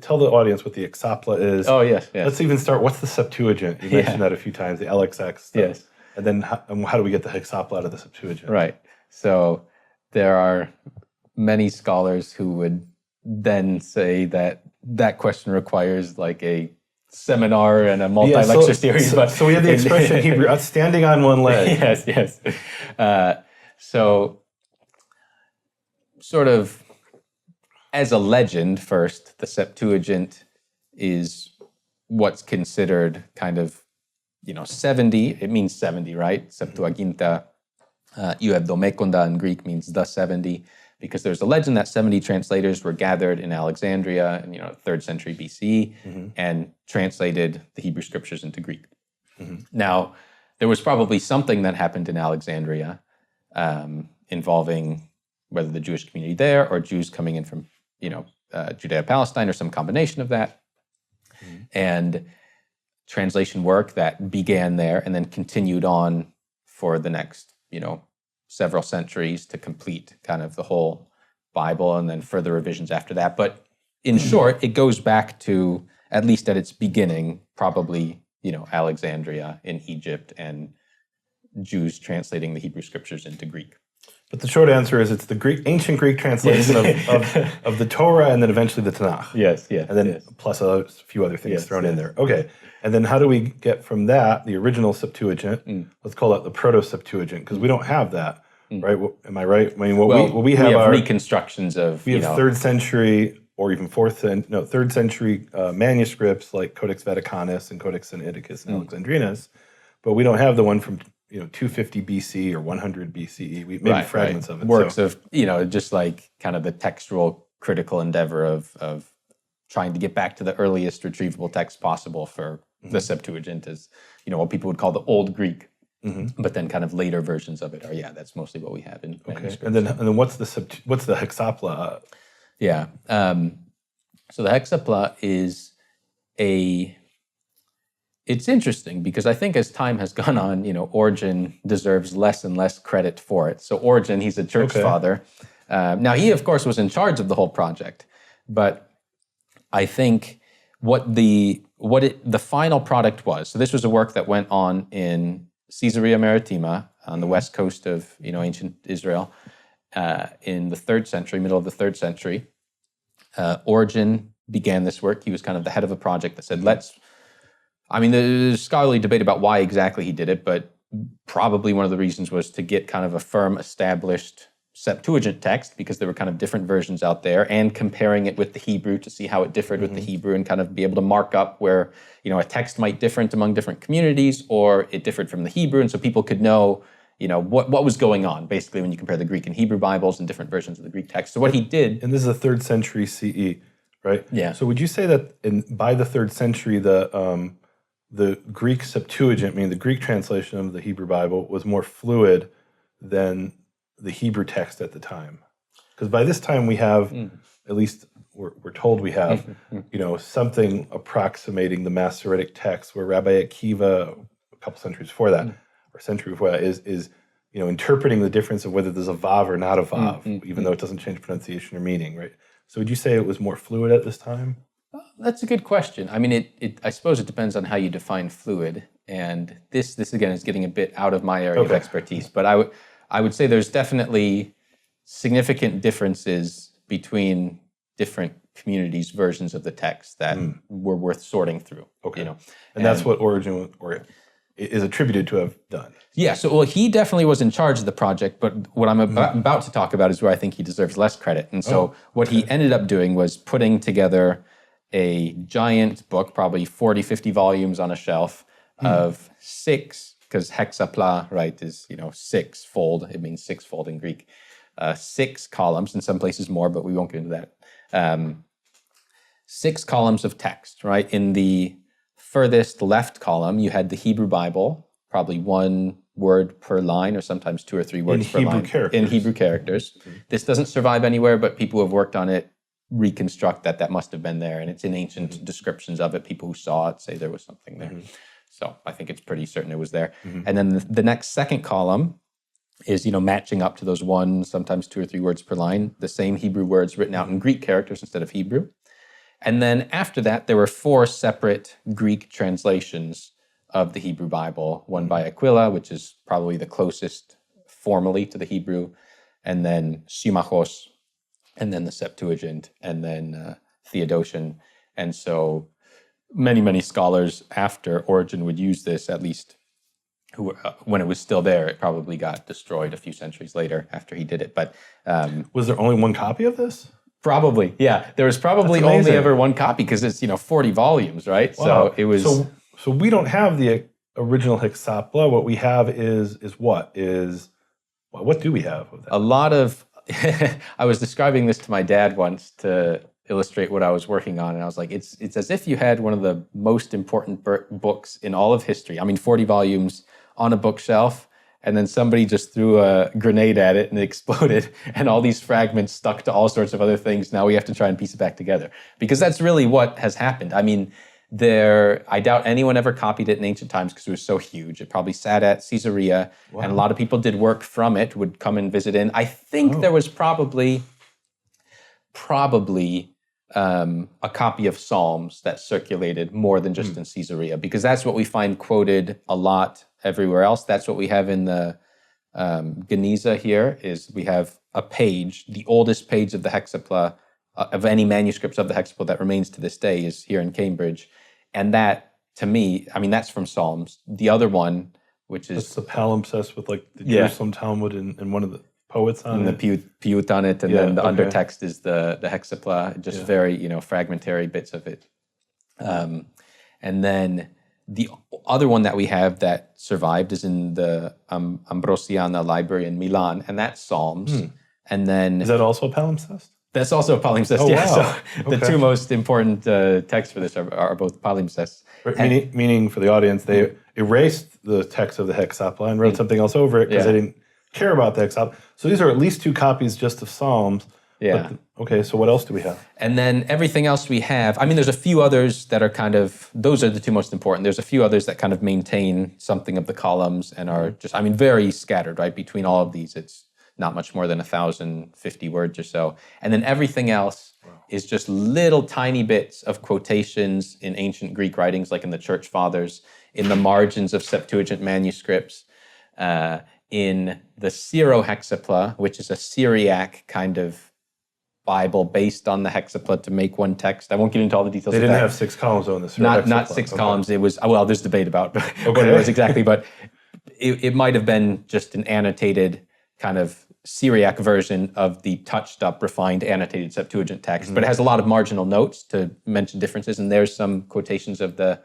tell the audience what the Hexapla is. Oh, yes, yes. Let's even start. What's the Septuagint? You mentioned that a few times. The LXX stuff. Yes. And then how do we get the Hexapla out of the Septuagint? Right. So there are many scholars who would then say that that question requires like a seminar and a multi-lecture series. So we have the expression Hebrew, standing on one leg. Yes. So sort of as a legend first, the Septuagint is what's considered kind of, 70. It means 70, right? Septuaginta. You have Domekonda in Greek, means the 70, because there's a legend that 70 translators were gathered in Alexandria in 3rd century BCE and translated the Hebrew scriptures into Greek. Now, there was probably something that happened in Alexandria involving whether the Jewish community there or Jews coming in from Judea, Palestine, or some combination of that. And translation work that began there and then continued on for the next, several centuries to complete kind of the whole Bible, and then further revisions after that. But in short, it goes back to, at least at its beginning, probably, Alexandria in Egypt and Jews translating the Hebrew scriptures into Greek. But the short answer is it's the ancient Greek translation of the Torah and then eventually the Tanakh. Yes. And then plus a few other things thrown in there. Okay. And then how do we get from that, the original Septuagint, let's call it the Proto-Septuagint, because we don't have that, right? Am I right? I mean, we have reconstructions of, we have 3rd century or even 3rd century manuscripts like Codex Vaticanus and Codex Sinaiticus and Alexandrinus, but we don't have the one from 250 BC or 100 BCE. Maybe fragments of it. Works of, just like kind of the textual critical endeavor of trying to get back to the earliest retrievable text possible for the Septuagint is, what people would call the Old Greek. But then kind of later versions of it are, that's mostly what we have in manuscripts. And then what's the Hexapla? Yeah. So the Hexapla is it's interesting because I think as time has gone on, Origen deserves less and less credit for it. So Origen, he's a church father. Now he, of course, was in charge of the whole project, but I think what the final product was. So this was a work that went on in Caesarea Maritima on the west coast of ancient Israel in the 3rd century, middle of the 3rd century. Origen began this work. He was kind of the head of a project that said, there's scholarly debate about why exactly he did it, but probably one of the reasons was to get kind of a firm, established Septuagint text, because there were kind of different versions out there, and comparing it with the Hebrew to see how it differed with the Hebrew and kind of be able to mark up where, a text might differ among different communities or it differed from the Hebrew. And so people could know, what was going on, basically, when you compare the Greek and Hebrew Bibles and different versions of the Greek text. So what he did... And this is the 3rd century CE, right? Yeah. So would you say that by the 3rd century, the Greek Septuagint, meaning the Greek translation of the Hebrew Bible, was more fluid than the Hebrew text at the time? Because by this time we have, at least we're told we have, something approximating the Masoretic text, where Rabbi Akiva, a couple centuries before that, or a century before that, is interpreting the difference of whether there's a vav or not a vav, even though it doesn't change pronunciation or meaning, right? So would you say it was more fluid at this time? That's a good question. I mean, I suppose it depends on how you define fluid, and this again is getting a bit out of my area of expertise. But I would say there's definitely significant differences between different communities' versions of the text that were worth sorting through. And that's what Origen is attributed to have done. Yeah. So he definitely was in charge of the project, but what I'm about to talk about is where I think he deserves less credit. And so what he ended up doing was putting together a giant book, probably 40, 50 volumes on a shelf of 6, because hexapla, right, is, 6-fold. It means 6-fold in Greek. 6 columns, in some places more, but we won't get into that. 6 columns of text, right? In the furthest left column, you had the Hebrew Bible, probably 1 word per line, or sometimes 2 or 3 words per line. In Hebrew characters. This doesn't survive anywhere, but people who have worked on it reconstruct that must have been there, and it's in ancient descriptions of it. People who saw it say there was something there. So I think it's pretty certain it was there. And then the next second column is, matching up to those 1, sometimes 2 or 3 words per line, the same Hebrew words written out in Greek characters instead of Hebrew. And then after that, there were 4 separate Greek translations of the Hebrew Bible, one by Aquila, which is probably the closest formally to the Hebrew, and then Symmachos, and then the Septuagint, and then Theodotion. And so many scholars after Origen would use this, at least who, when it was still there. It probably got destroyed a few centuries later after he did it. But was there only one copy of this? Probably, yeah. There was probably only ever one copy because it's 40 volumes, right? Wow. So it was. So we don't have the original Hexapla. What we have is what do we have of that? A lot of. I was describing this to my dad once to illustrate what I was working on, and I was like, it's as if you had one of the most important books in all of history. I mean, 40 volumes on a bookshelf, and then somebody just threw a grenade at it and it exploded, and all these fragments stuck to all sorts of other things. Now we have to try and piece it back together, because that's really what has happened. I mean, I doubt anyone ever copied it in ancient times because it was so huge. It probably sat at Caesarea, and a lot of people did work from it, would come and visit in. I think there was probably a copy of Psalms that circulated more than just in Caesarea, because that's what we find quoted a lot everywhere else. That's what we have in the Geniza here, is we have a page, the oldest page of the Hexapla, of any manuscripts of the Hexapla that remains to this day, is here in Cambridge. And that, to me, I mean, that's from Psalms. The other one, which is... That's the palimpsest with like the Jerusalem Talmud and one of the poets on it. The Piyut on it, and then the undertext is the Hexapla, just very, fragmentary bits of it. And then the other one that we have that survived is in the Ambrosiana Library in Milan, and that's Psalms. And then... Is that also a palimpsest? That's also a palimpsest, Wow. So the two most important texts for this are both palimpsests. Meaning for the audience, they erased the text of the Hexapla and wrote something else over it because they didn't care about the Hexapla. So these are at least 2 copies just of Psalms. Yeah. Okay, so what else do we have? And then everything else we have, I mean, there's a few others that are those are the 2 most important. There's a few others that kind of maintain something of the columns and are just, very scattered, right? Between all of these, it's not much more than 1,050 words or so. And then everything else is just little tiny bits of quotations in ancient Greek writings, like in the Church Fathers, in the margins of Septuagint manuscripts, in the Syro-Hexapla, which is a Syriac kind of Bible based on the Hexapla to make one text. I won't get into all the details. They didn't have 6 columns on this. Not 6 columns. It was, there's debate about what it was exactly, but it might have been just an annotated kind of Syriac version of the touched up, refined, annotated Septuagint text, but it has a lot of marginal notes to mention differences, and there's some quotations of the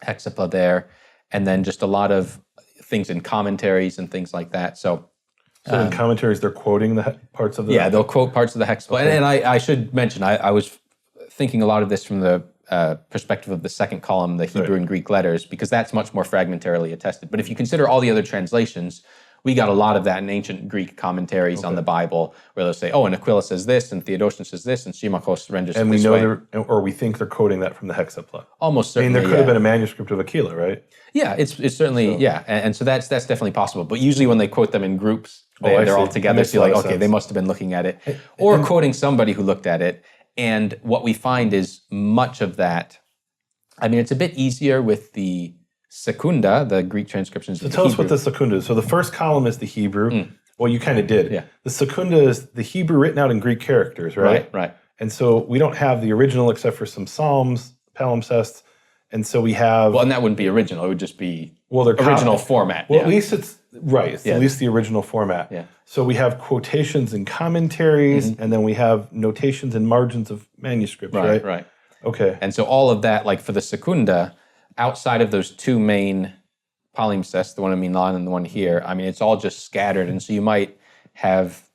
Hexapla there, and then just a lot of things in commentaries and things like that. So in commentaries, they're quoting the parts of the... Yeah, they'll quote parts of the Hexapla. Okay. And I should mention, I was thinking a lot of this from the perspective of the second column, the Hebrew and Greek letters, because that's much more fragmentarily attested. But if you consider all the other translations, we got a lot of that in ancient Greek commentaries on the Bible, where they'll say, and Aquila says this, and Theodotion says this, and Symmachos renders it this way. And we know or we think they're quoting that from the Hexapla. Almost certainly, there could have been a manuscript of Aquila, right? Yeah, it's certainly, and so that's definitely possible. But usually when they quote them in groups, they're all together, so you're like, okay, they must have been looking at it. Or quoting somebody who looked at it. And what we find is much of that, it's a bit easier with the Secunda, the Greek transcriptions of the Hebrew. Tell us what the Secunda is. So the first column is the Hebrew. Well, you kind of did. Yeah. The Secunda is the Hebrew written out in Greek characters, right? Right. And so we don't have the original except for some Psalms, palimpsests, and so we have... Well, and that wouldn't be original. It would just be original format. Well, at least it's... Right, it's at least the original format. Yeah. So we have quotations and commentaries, and then we have notations and margins of manuscripts, right? Right. Okay. And so all of that, like for the Secunda, outside of those 2 main palimpsests, the one in Milan and the one here, it's all just scattered. And so you might have,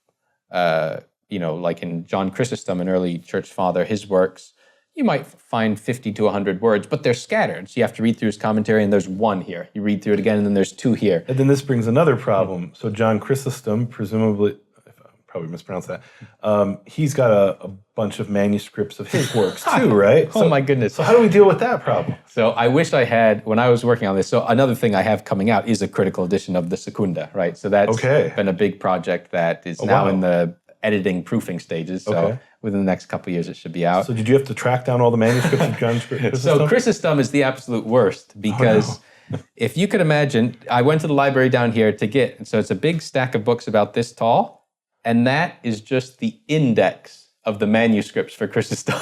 like in John Chrysostom, an early church father, his works, you might find 50 to 100 words, but they're scattered. So you have to read through his commentary, and there's 1 here. You read through it again, and then there's 2 here. And then this brings another problem. So John Chrysostom, presumably, if I probably mispronounced that, he's got a bunch of manuscripts of his works too, right? Oh my goodness. So how do we deal with that problem? So I wish I had, when I was working on this, so another thing I have coming out is a critical edition of the Secunda, right? So that's been a big project that is now in the editing, proofing stages. So Okay. within the next couple of years, it should be out. So did you have to track down all the manuscripts of John Chrysostom? So Chrysostom is the absolute worst because if you could imagine, I went to the library down here to get, so it's a big stack of books about this tall, and that is just the index of the manuscripts for Chrysostom.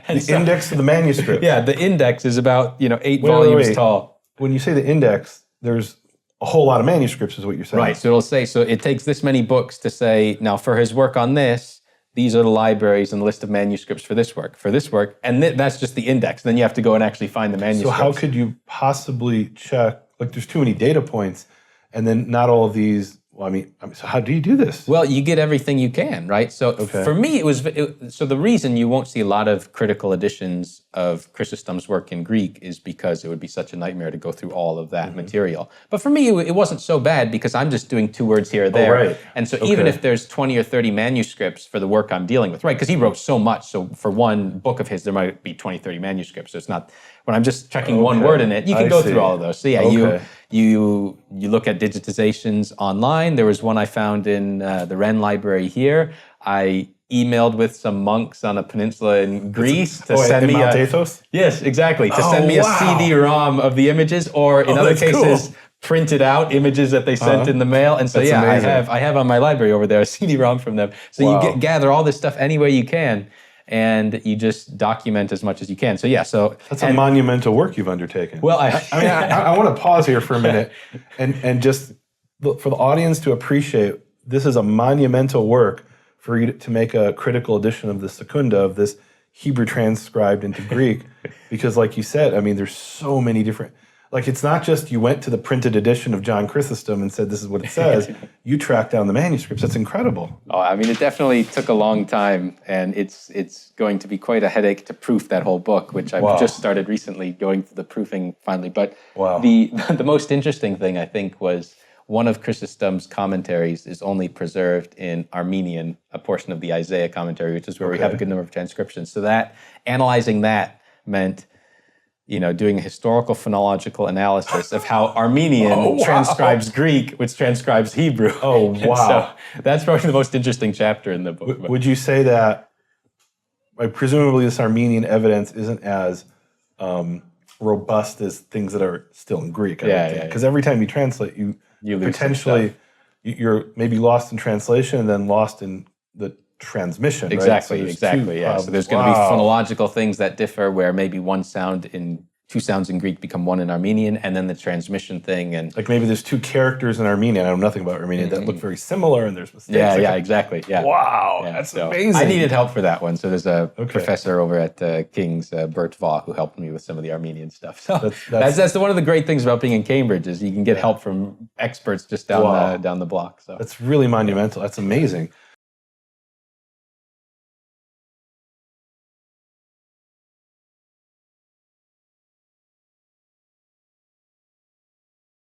The index of the manuscript. Yeah, the index is about 8 Wait, volumes wait. tall. When you say the index, there's a whole lot of manuscripts, is what you're saying. Right. So it'll say, so it takes this many books to say, now for his work on this, these are the libraries and the list of manuscripts for this work, and that's just the index. Then you have to go and actually find the So manuscripts. how could you possibly check? Like, there's too many data points, and then not all of these. Well, I mean, so how do you do this? Well, you get everything you can, right? So for me, so the reason you won't see a lot of critical editions of Chrysostom's work in Greek is because it would be such a nightmare to go through all of that material. But for me, it wasn't so bad because I'm just doing 2 words here or there. right. And so even if there's 20 or 30 manuscripts for the work I'm dealing with, right? Because he wrote so much. So for one book of his, there might be 20, 30 manuscripts. So it's not, when I'm just checking one word in it, you can go through all of those. So yeah, you look at digitizations online. There was one I found in the Wren Library here. I emailed with some monks on a peninsula in Greece to send me Mount Athos? Yes, exactly. To send me a CD-ROM of the images, or in other that's cases, cool. printed out images that they sent in the mail. And so That's amazing. I have on my library over there a CD-ROM from them. So you gather all this stuff any way you can, and you just document as much as you can. So That's a monumental work you've undertaken. well, I want to pause here for a minute and just for the audience to appreciate this is a monumental work for you to make a critical edition of the Secunda, of this Hebrew transcribed into Greek, because like you said, I mean, there's so many different, like it's not just you went to the printed edition of John Chrysostom and said, this is what it says. You tracked down the manuscripts. That's incredible. Oh, I mean, it definitely took a long time, and it's going to be quite a headache to proof that whole book, which I've just started recently going through the proofing finally. But the most interesting thing, I think, was one of Chrysostom's commentaries is only preserved in Armenian, a portion of the Isaiah commentary, which is where we have a good number of transcriptions. So that, analyzing that meant doing a historical phonological analysis of how Armenian transcribes Greek, which transcribes Hebrew. Oh, wow. So that's probably the most interesting chapter in the book. Would you say that, presumably this Armenian evidence isn't as robust as things that are still in Greek? Yeah. Because every time you translate, you lose potentially, you're maybe lost in translation and then lost in the transmission. Exactly, right? So exactly. So there's going to be phonological things that differ, where maybe two sounds in Greek become one in Armenian, and then the transmission thing, and like maybe there's 2 characters in Armenian. I know nothing about Armenian that look very similar, and there's mistakes. Exactly. Yeah. Wow, Yeah, that's so amazing. I needed help for that one, so there's a professor over at King's, Bert Vaugh, who helped me with some of the Armenian stuff. So that's one of the great things about being in Cambridge, is you can get help from experts just down the block. So that's really monumental. That's amazing.